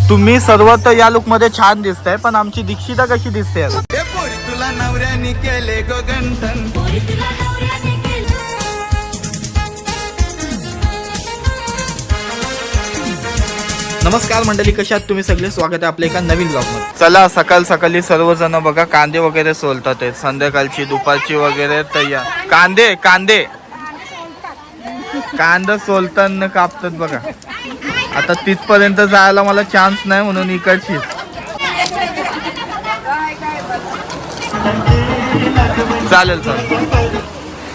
तुम्ही सर्व तर या लुक मध्ये छान दिसताय, पण आमची दीक्षिता कशी दिसते? तुला नवऱ्याने केले गो गंठन. नमस्कार मंडळी, कशात तुम्ही सगळे? स्वागत आहे आपल्या एका नवीन ब्लॉग मध्ये. चला, सकाळ सकाळी सर्वजण बघा कांदे वगैरे सोलतात आहेत. संध्याकाळची दुपारची वगैरे तयार. कांदे कांदे कांदा सोलताना कापतात बघा. आता तिथपर्यंत जायला मला चान्स नाही म्हणून इकडची. चालेल चालेल.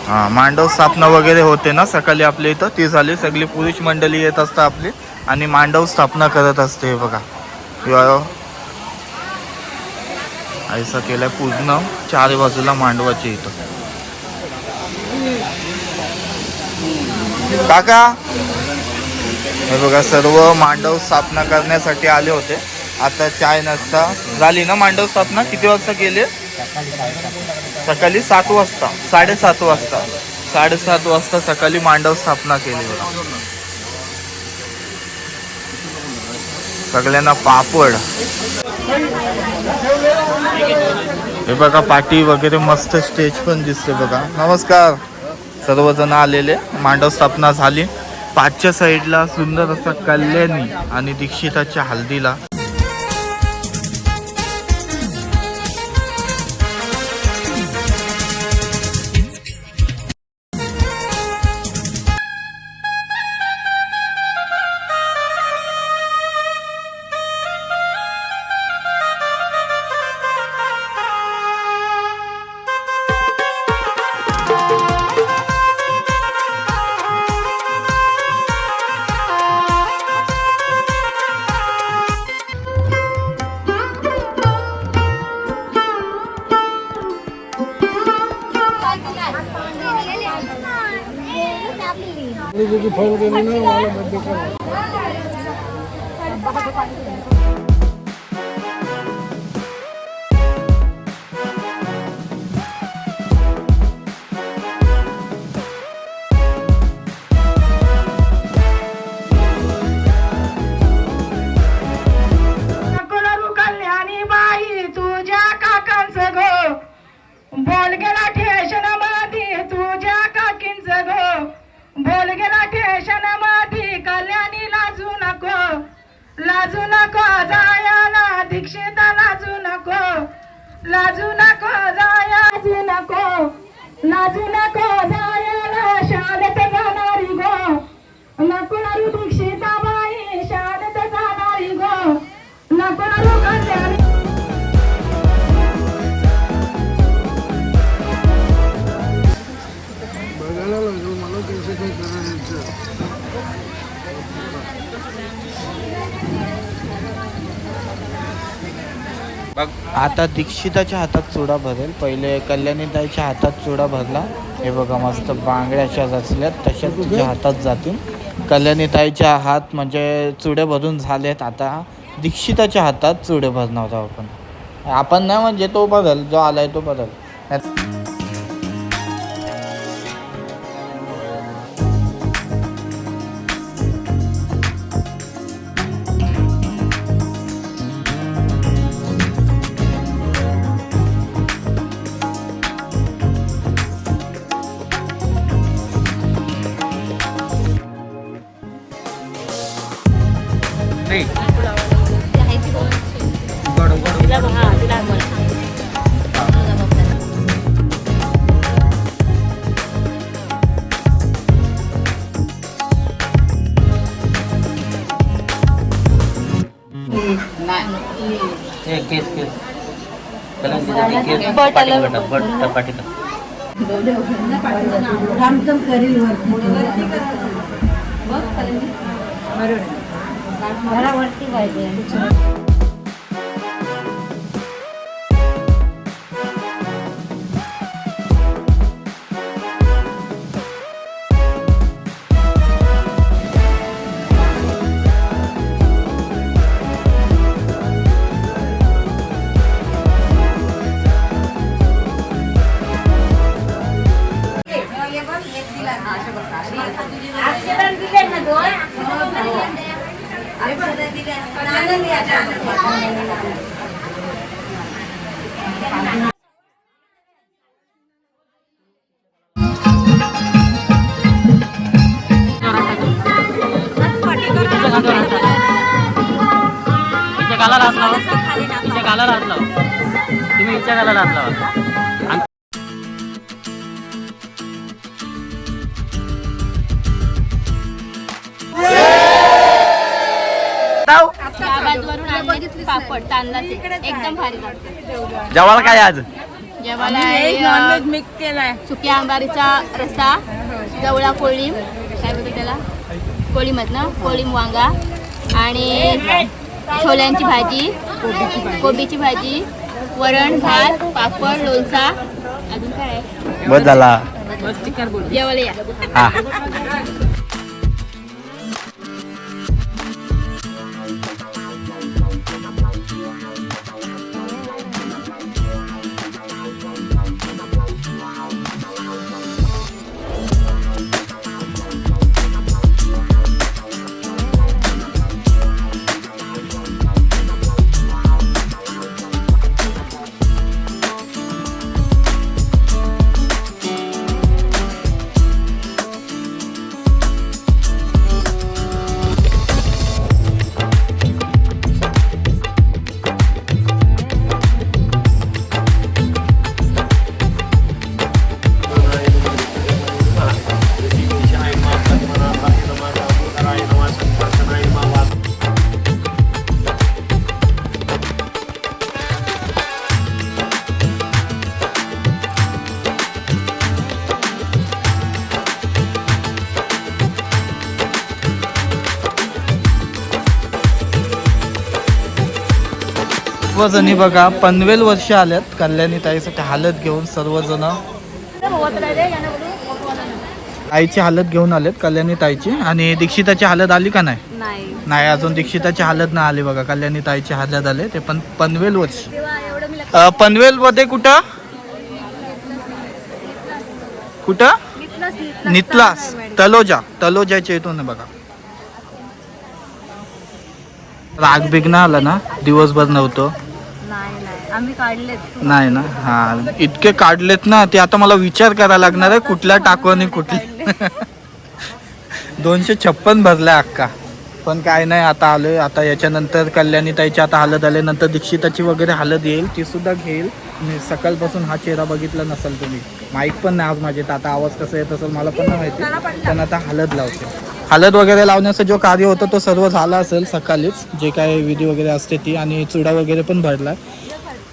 हा, मांडव स्थापना वगैरे होते ना सकाळी आपल्या इथं, ती झाली. सगळी पुरुष मंडळी येत असतात आपली आणि मांडव स्थापना करत असते. बघा ऐसा केलाय पूर्ण चार बाजूला मांडवाची इथं. काका हे बघा, सर्व मांडव स्थापना करण्यासाठी आले होते. आता चाय नाश्ता झाली ना. मांडव स्थापना किती वाजता केली? सकाळी 7 वाजता, 7:30 वाजता, 7:30 वाजता सकाळी मांडव स्थापना केली बघा. सगळ्यांना पापड. हे बघा पाटी वगैरे मस्त स्टेज पण दिसते बघा. नमस्कार, सर्वजण आलेले. मांडव स्थापना झाली. पाचच्या साईडला सुंदर असा कल्याणी आणि दीक्षिताच्या हल्दीला बोल गेला ठेशन मध्ये तुझ्या काकींच गो. बोल गेला ठेशन मध्ये कल्याणी लाजू नको, लाजू नको जायाला दीक्षिता लाजू नको, लाजू नको जाया, लाजू नको, लाजू नको जायाला शाळेत जाणारी गो. नको रू दीक्षिता बाई शाळेत जाणारी गो. नको रू कल्याणी. आता दीक्षिताच्या हातात चुडा भरेल. पहिले कल्याणीताईच्या हातात चुडा भरला. हे बघा मस्त बांगड्याच्या रचल्यात तशाच तुझ्या हातात जातील. कल्याणीताईच्या हात म्हणजे चुडे भरून झालेत. आता दीक्षिताच्या हातात चुडे भरणार आहोत आपण नाही, म्हणजे तो बदल जो आलाय तो बदल. घरावरती पाहिजे. तुम्ही इच्छा गाला हात लावा. पापड तांदळाचे एकदम भारी लागते. जेवायला काय आज? जेवायला मिक्स केलाय, सुक्या आंबारीचा रस्सा, जवळा कोळीम, काय बोलतो त्याला, कोळीमच ना, कोळीम वांगा आणि छोल्यांची भाजी, कोबीची भाजी, वरण भात, पापड, लोणचा, अजून काय आहे? बस झाला. जेवायला या. हा. सर्वजणी बघा पनवेल वर्षी आल्यात कल्याणी ताईसाठी हालत घेऊन सर्वजण आईची हालत घेऊन आलेत कल्याणी ताईची. आणि दीक्षिताची हालत आली का नाही? नाही अजून दीक्षिताची हालत नाही आली बघा. कल्याणी ताईची हालत आले ते पण पनवेल वर्षी. पनवेल मध्ये कुठं नितलास तलोजाच्या इथून बघा. राग बिग ना आला ना, दिवसभर नव्हतं. आम्ही काढलेत. नाही ना, हा इतके काढलेत ना, ते आता मला विचार करायला लागणार आहे कुठल्या टाकू आणि कुठल्या. 256 भरलाय अक्का. पण काय नाही, आता आलोय. आता याच्यानंतर कल्याणी ताईची आता हालत आले, नंतर दीक्षिताची वगैरे हालत येईल, ती सुद्धा घेईल. मी सकाळपासून हा चेहरा बघितला नसेल तुम्ही. माईक पण नाही आज माझे, तर आता आवाज कसा येत असेल मला पण नाही माहिती. पण आता हालत लावते. हालत वगैरे लावण्याचं जो कार्य होतं तो सर्व झाला असेल सकाळीच, जे काय विधी वगैरे असते ती, आणि चुडा वगैरे पण भरला.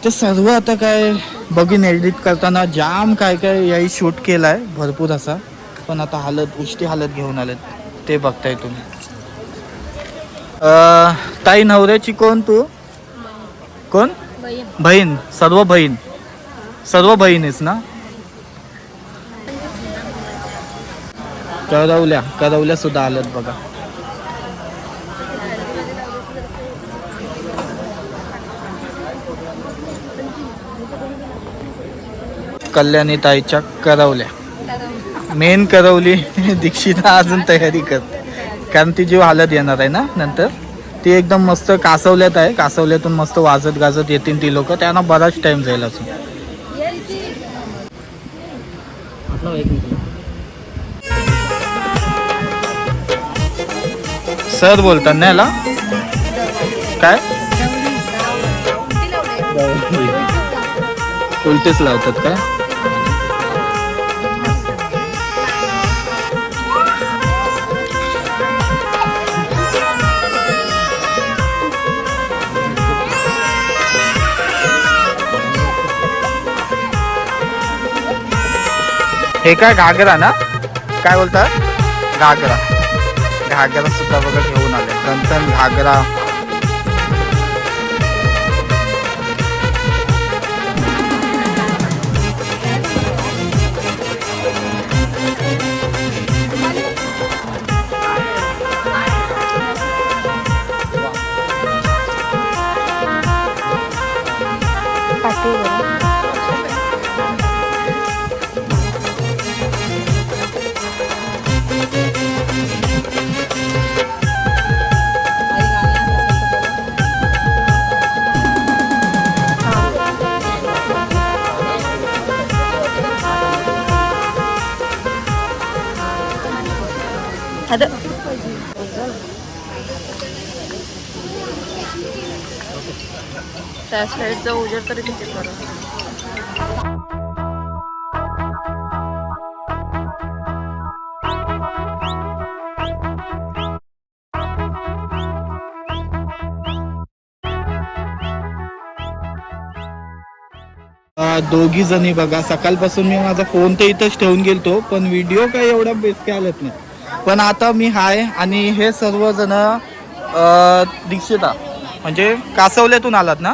ते सर्व आता काय बघीन एडिट करताना जाम काय काय याही शूट केला आहे भरपूर असा. पण आता हालत उष्टी हालत घेऊन आलेत ते बघताय तुम्ही. ताई नवऱ्याची कोण तू? कोण? बहीण. सर्व बहीणच ना. करवल्या सुद्धा आल्यात बघा. कल्याणी ताईच्या करवल्या, मेन करवली दीक्षिता अजून तयारी कर, कारण ती जी हालत येणार आहे ना नंतर, ती एकदम मस्त कासवल्यात आहे. कासवल्यातून मस्त वाजत गाजत येतील ती लोक. त्यांना बराच टाइम जाईल अजून. सर बोलतात ना याला काय, उलटेच लावतात काय? हे काय घागरा ना, काय बोलतात घागरा. घागरा सुद्धा बघा घेऊन आले. नंतर घागरा, त्या साईडचा उजेड तरी किती बरं. दोघी जणी बघा सकाळपासून मी माझा फोन तर इथंच ठेवून गेलतो पण व्हिडिओ काही एवढा बेस्ट आलत नाही. पण आता मी हाय आणि हे सर्वजण दीक्षिता म्हणजे कासवल्यातून आलात ना,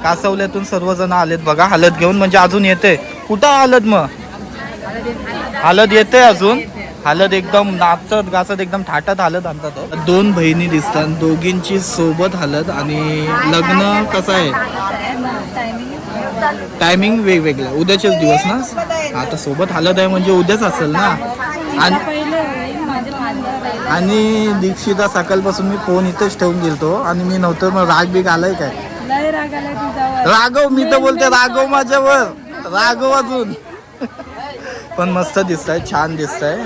कासवल्यातून सर्वजण आलेत बघा हलद घेऊन. म्हणजे अजून येते कुठं हलद, मग हलद येते अजून. हलद एकदम नाचत गाचत एकदम थाटात हलद आणतात. दोन बहिणी दिसतात, दोघींची सोबत हलद. आणि लग्न कसं आहे टायमिंग वेगवेगळं, उद्याचेच दिवस ना. आता सोबत हलद आहे म्हणजे उद्याच असेल ना. आणि दीक्षिता सकाळपासून मी फोन इथेच ठेवून गेलतो आणि मी नव्हतं. मग राग बीग आलाय काय? राघव, मी तर बोलते राघव माझ्यावर, राघव अजून. पण मस्त दिसतंय, छान दिसतंय.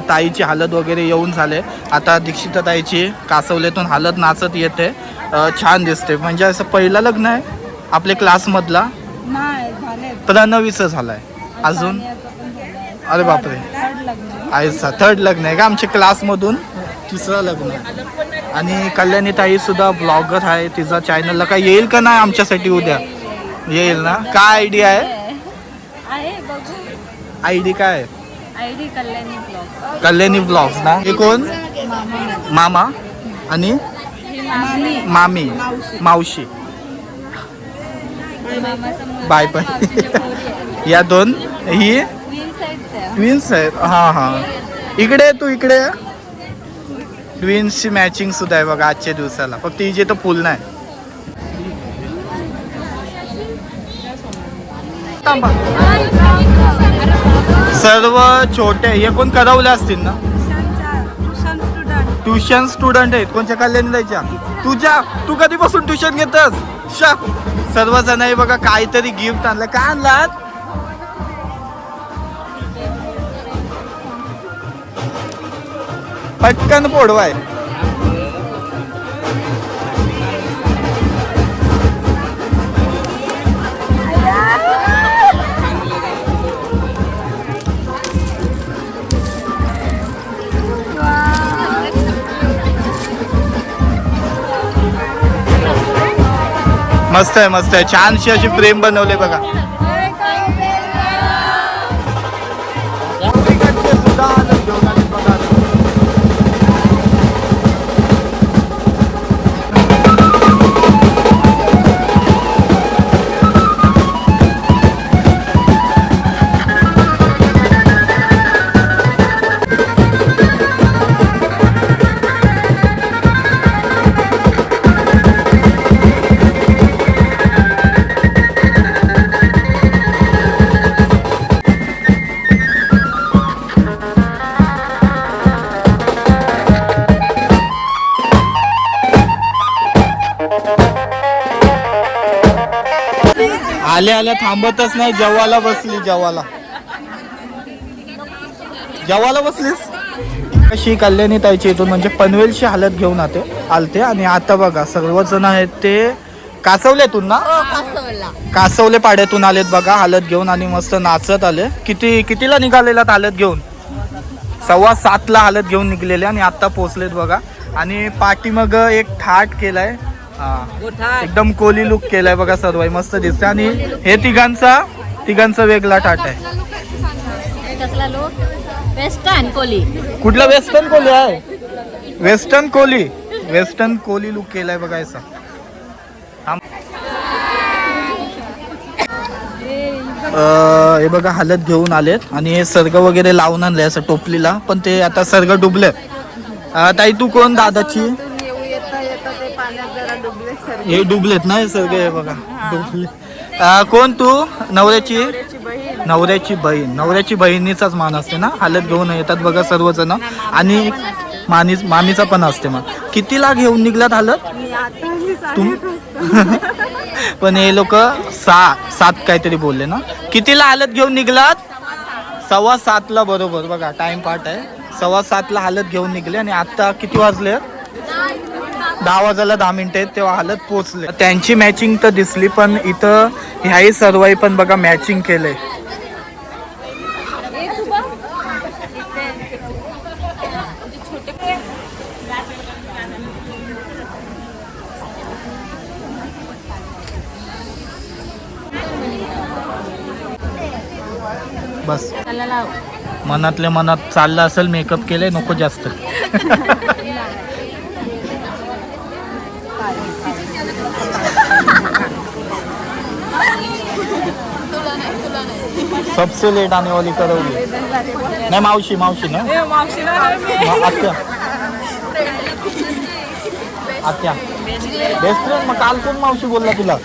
ताईची हलद वगैरे येऊन झाले. आता दीक्षिता ताईची कासवलेतून हलद नाचत येते. छान दिसते. म्हणजे असं पहिलं लग्न आहे आपल्या क्लासमधला? प्रणवीचं झालाय अजून. अरे बापरे, आयसा थर्ड लग्न आहे का आमच्या क्लासमधून? तिसरं लग्न आहे. आणि कल्याणी ताई सुद्धा ब्लॉगर आहे, तिचा चॅनलला काय येईल का नाही आमच्यासाठी उद्या? येईल ना. काय आयडिया आहे? आयडी काय? ID Kalyani blog. Kalyani blogs ना. हे कोण? मामा आणि मामी, मावशी. बाय पण या दोन ही ट्विन्स आहेत. हा हा, इकडे तू इकडे. ट्विन्सची मॅचिंग सुद्धा आहे बघा आजच्या दिवसाला. फक्त हिचे तर फुल नाही. सर्व छोटे हे कोण करवले असतील ना? ट्युशन स्टुडंट आहेत. कोणत्या कल्याणी जायच्या? तुझ्या? तू कधीपासून ट्युशन घेतस? सर्वजण आहे बघा काहीतरी गिफ्ट आणलं. काय आणलात? पटकन फोडवाय. मस्त आहे, मस्त आहे. छानशी अशी फ्रेम बनवले बघा. आल्या आल्या थांबतच नाही. जेवायला बसली, जेवायला बसलीस कशी? कल्याणी ताईची इथून म्हणजे पनवेलची हलद घेऊन आलते. आणि आता बघा सर्वजण आहेत ते कासवल्यातून ना, कासवले पाड्यातून आलेत बघा हलद घेऊन. आणि मस्त नाचत आले. कितीला निघालेलात हलद घेऊन? 7:15 हलद घेऊन निघलेले आणि आता पोचलेत बघा. आणि पाठीमाग एक थाट केलाय, एकदम कोली लुक केलाय बघा. सर्व मस्त दिसते. आणि हे तिघांचा वेगळा थाट आहे. वेस्टर्न कोली. कुठला वेस्टर्न कोली आहे? वेस्टर्न कोली लुक केलाय बघा. असा हे बघा हलद घेऊन आलेत. आणि हे सर्ग वगैरे लावून आणले असं टोपलीला. पण ते आता सर्ग डुबले. ताई तू कोण? दादाची हे डुबलेत ना हे सर्ग. हे बघा डुबले. कोण तू? नवऱ्याची बहीण. नवऱ्याची बहिणीचाच मान असते ना. हलद घेऊन येतात बघा सर्वजण. आणि मामीचा पण असते. मग कितीला घेऊन निघलात हलद? पण हे लोक 6-7 काहीतरी बोलले ना. कितीला हलद घेऊन निघलात? 7:15 बरोबर बघा. टाइम पाठ आहे 6:15ला हलत घेऊन निघले आणि आता किती वाजले? 10 वाजायला 10 मिनिटं आहेत तेव्हा हलत पोचले. त्यांची मॅचिंग तर दिसली पण इथं ह्याही सर्वही पण बघा मॅचिंग केलंय. बस मनातल्या मनात चाललं असेल मेकअप केलंय नको जास्त. सबसे लेट आने वाली करवली नाही मावशी ना आत्या आत्या बेस्ट फ्रेंड. मग काल कोण मावशी बोलला तुला?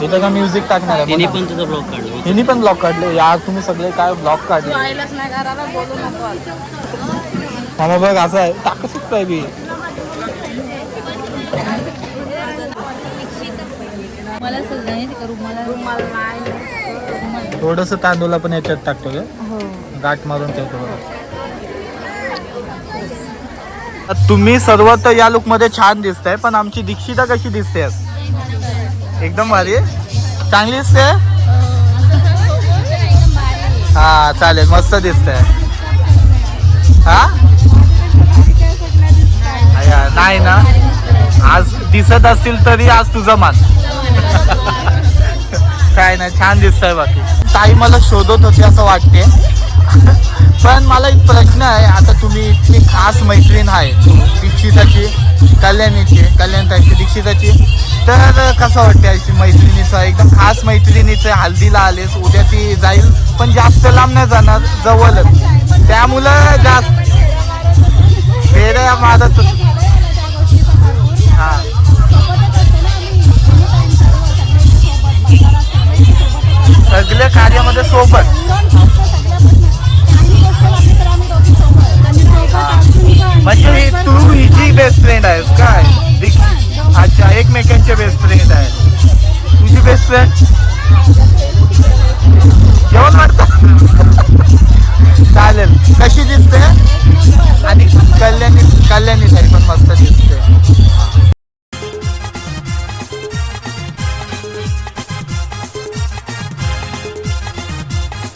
इथं का म्युझिक टाकणार आहे? तिने पण तुझा ब्लॉग काढला. हिनी पण ब्लॉग काढले यार. तुम्ही सगळे काय ब्लॉग काढले? मला बघ असं आहे टाकतच काय बी. मला थोडस तांदूळ पण याच्यात टाकतो का? गाठ मारून ठेवतो बघा. तुम्ही सर्व तर या लुक मध्ये छान दिसताय पण आमची दीक्षिता कशी दिसते? एकदम भारी आहे. चांगली दिसते. हा चालेल मस्त दिसतंय. हा नाही ना आज दिसत असतील तरी आज तुझं मान. काय नाही छान दिसतंय. बाकी ताई मला शोधत होती असं वाटते. पण मला एक प्रश्न आहे. आता तुम्ही इतकी खास मैत्रीण आहे दीक्षिताची कल्याणताईची दीक्षिताची तर कसं वाटते अशी मैत्रिणीचं एकदम खास मैत्रिणीचं हल्दीला आलेस उद्या ती जाईल पण जास्त लांब नाही जाणार जवळच त्यामुळं जास्त वेळा मारत. हां सगळ्या कार्यामध्ये सोबत. म्हणजे तू हिची बेस्ट फ्रेंड आहेस काय? अच्छा एकमेकांचे बेस्ट फ्रेंड आहे. तुझी बेस्ट फ्रेंड जेवण वाटतं. चालेल. कशी दिसते? आणि कल्याणी ताई पण मस्त दिसते.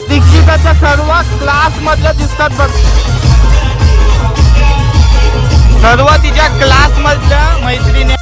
दीक्षिताच्या सर्व क्लास मधल्या दिसतात बघ. सर्व तिच्या क्लास मधल्या मैत्रिणी